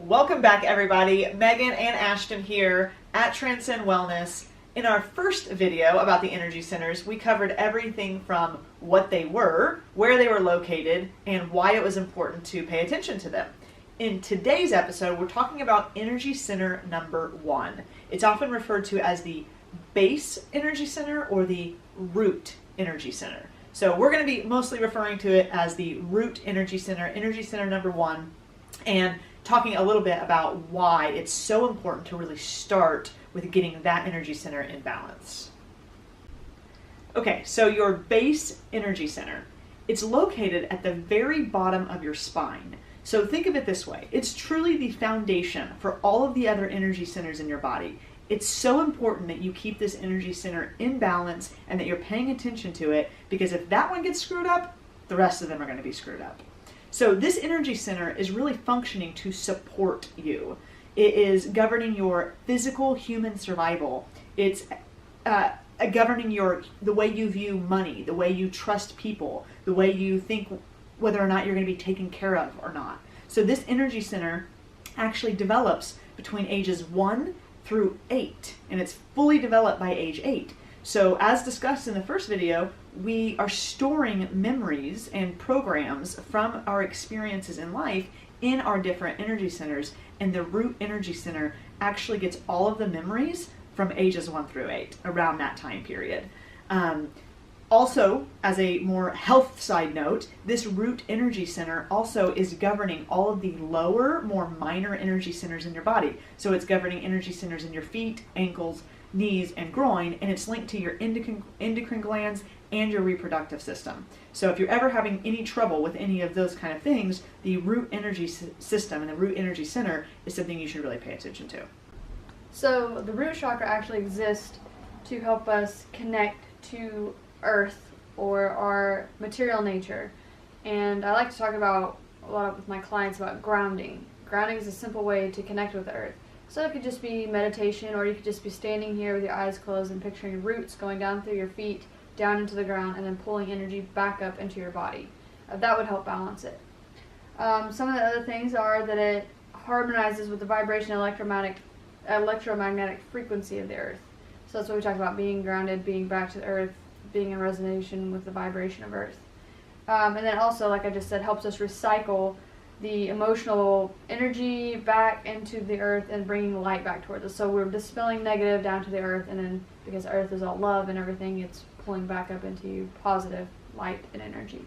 Welcome back, everybody. Megan and Ashton here at Transcend Wellness. In our first video about the energy centers, we covered everything from what they were, where they were located, and why it was important to pay attention to them. In today's episode, we're talking about energy center number 1. It's often referred to as the base energy center or the root energy center. So we're going to be mostly referring to it as the root energy center number 1, and talking a little bit about why it's so important to really start with getting that energy center in balance. Okay, so your base energy center, it's located at the very bottom of your spine. So think of it this way. It's truly the foundation for all of the other energy centers in your body. It's so important that you keep this energy center in balance and that you're paying attention to it, because if that one gets screwed up, the rest of them are going to be screwed up. So this energy center is really functioning to support you. It is governing your physical human survival. It's governing the way you view money, the way you trust people, the way you think whether or not you're going to be taken care of or not. So this energy center actually develops between ages 1 through 8, and it's fully developed by age 8. So as discussed in the first video, we are storing memories and programs from our experiences in life in our different energy centers, and the root energy center actually gets all of the memories from ages 1 through 8, around that time period. Also, as a more health side note, this root energy center also is governing all of the lower, more minor energy centers in your body. So it's governing energy centers in your feet, ankles, knees, and groin, and it's linked to your endocrine glands and your reproductive system. So if you're ever having any trouble with any of those kind of things, the root energy system and the root energy center is something you should really pay attention to. So the root chakra actually exists to help us connect to Earth or our material nature. And I like to talk about a lot with my clients about grounding. Grounding is a simple way to connect with the Earth. So it could just be meditation, or you could just be standing here with your eyes closed and picturing roots going down through your feet, down into the ground, and then pulling energy back up into your body. That would help balance it. Some of the other things are that it harmonizes with the vibration electromagnetic frequency of the Earth. So that's what we talked about, being grounded, being back to the Earth, being in resonance with the vibration of Earth. And then also, like I just said, helps us recycle the emotional energy back into the Earth and bringing light back towards us. So we're dispelling negative down to the Earth, and then because Earth is all love and everything, it's pulling back up into positive light and energy.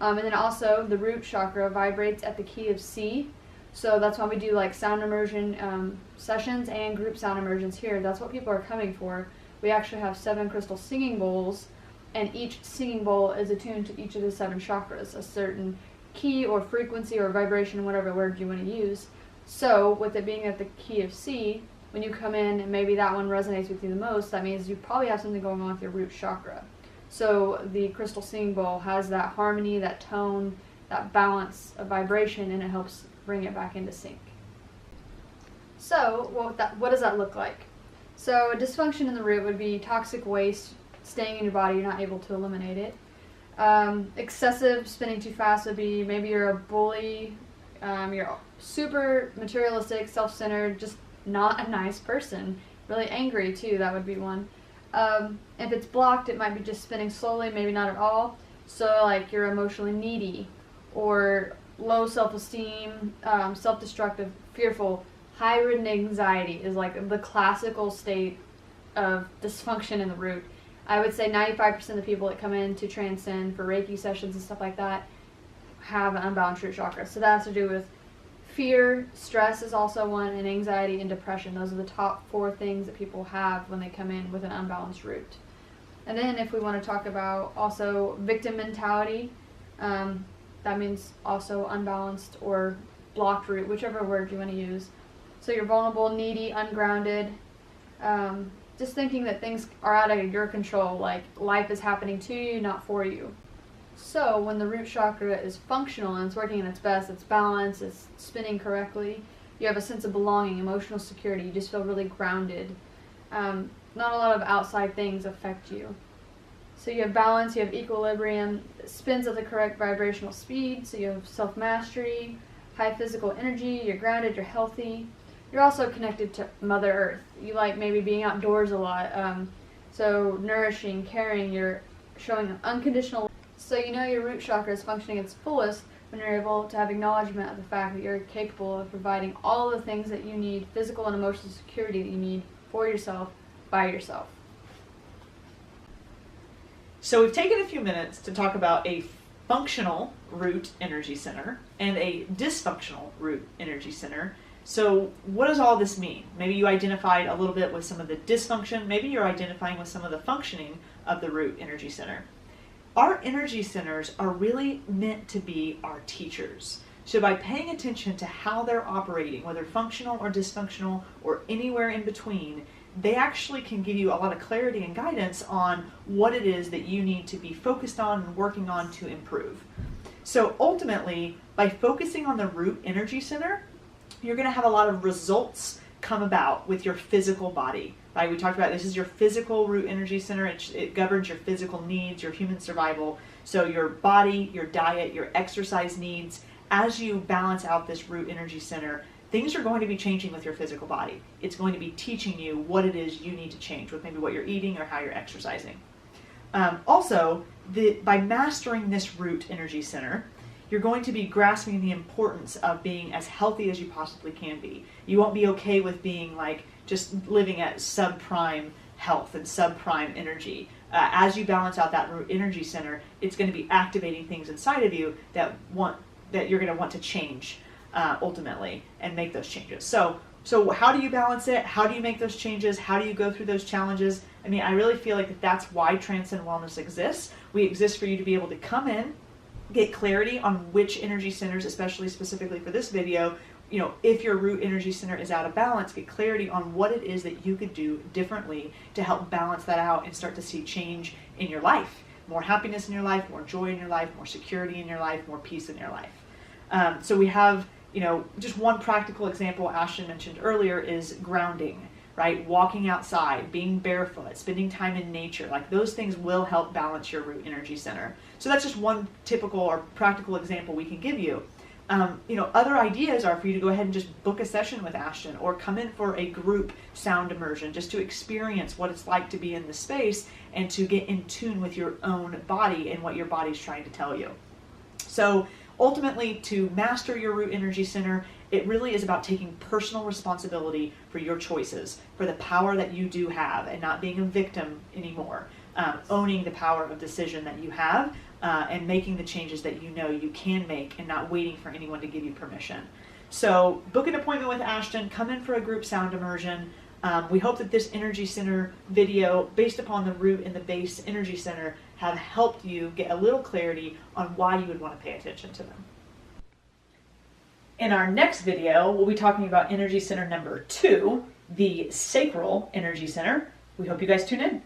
And then also the root chakra vibrates at the key of C. So that's why we do like sound immersion sessions and group sound immersions here. That's what people are coming for. We actually have 7 crystal singing bowls, and each singing bowl is attuned to each of the 7 chakras, a certain key or frequency or vibration, whatever word you want to use. So with it being at the key of C, when you come in and maybe that one resonates with you the most, that means you probably have something going on with your root chakra. So the crystal singing bowl has that harmony, that tone, that balance of vibration, and it helps bring it back into sync. So what does that look like? So a dysfunction in the root would be toxic waste staying in your body, you're not able to eliminate it. Excessive spinning too fast would be maybe you're a bully, you're super materialistic, self-centered, just not a nice person, really angry too, that would be one. If it's blocked, it might be just spinning slowly, maybe not at all. So like you're emotionally needy, or low self-esteem, self-destructive, fearful. High-ridden anxiety is like the classical state of dysfunction in the root. I would say 95% of the people that come in to Transcend for Reiki sessions and stuff like that have an unbalanced root chakra. So that has to do with fear, stress is also one, and anxiety and depression. Those are the top 4 things that people have when they come in with an unbalanced root. And then if we want to talk about also victim mentality, that means also unbalanced or blocked root, whichever word you want to use. So you're vulnerable, needy, ungrounded, just thinking that things are out of your control, like life is happening to you, not for you. So when the root chakra is functional and it's working at its best, it's balanced, it's spinning correctly, you have a sense of belonging, emotional security, you just feel really grounded. Not a lot of outside things affect you. So you have balance, you have equilibrium, it spins at the correct vibrational speed, so you have self-mastery, high physical energy, you're grounded, you're healthy. You're also connected to Mother Earth. You like maybe being outdoors a lot. So nourishing, caring, you're showing unconditional. So you know your root chakra is functioning at its fullest when you're able to have acknowledgement of the fact that you're capable of providing all the things that you need, physical and emotional security that you need for yourself, by yourself. So we've taken a few minutes to talk about a functional root energy center and a dysfunctional root energy center. So what does all this mean? Maybe you identified a little bit with some of the dysfunction. Maybe you're identifying with some of the functioning of the root energy center. Our energy centers are really meant to be our teachers. So by paying attention to how they're operating, whether functional or dysfunctional or anywhere in between, they actually can give you a lot of clarity and guidance on what it is that you need to be focused on and working on to improve. So ultimately, by focusing on the root energy center, you're going to have a lot of results come about with your physical body. Right? We talked about this is your physical root energy center. It governs your physical needs, your human survival. So your body, your diet, your exercise needs. As you balance out this root energy center, things are going to be changing with your physical body. It's going to be teaching you what it is you need to change with maybe what you're eating or how you're exercising. Also, by mastering this root energy center, you're going to be grasping the importance of being as healthy as you possibly can be. You won't be okay with being like just living at subprime health and subprime energy. As you balance out that root energy center, it's going to be activating things inside of you that you're going to want to change ultimately and make those changes. So how do you balance it? How do you make those changes? How do you go through those challenges? I mean, I really feel like that's why Transcend Wellness exists. We exist for you to be able to come in, get clarity on which energy centers, especially specifically for this video, if your root energy center is out of balance, get clarity on what it is that you could do differently to help balance that out and start to see change in your life. More happiness in your life, more joy in your life, more security in your life, more peace in your life. So we have, just one practical example Ashton mentioned earlier is grounding, right? Walking outside, being barefoot, spending time in nature, like those things will help balance your root energy center. So that's just one typical or practical example we can give you. Other ideas are for you to go ahead and just book a session with Ashton or come in for a group sound immersion just to experience what it's like to be in the space and to get in tune with your own body and what your body's trying to tell you. So ultimately, to master your root energy center, it really is about taking personal responsibility for your choices, for the power that you do have and not being a victim anymore, owning the power of decision that you have, and making the changes that you know you can make and not waiting for anyone to give you permission. So book an appointment with Ashton, come in for a group sound immersion. We hope that this energy center video, based upon the root and the base energy center, have helped you get a little clarity on why you would want to pay attention to them. In our next video, we'll be talking about energy center number 2, the sacral energy center. We hope you guys tune in.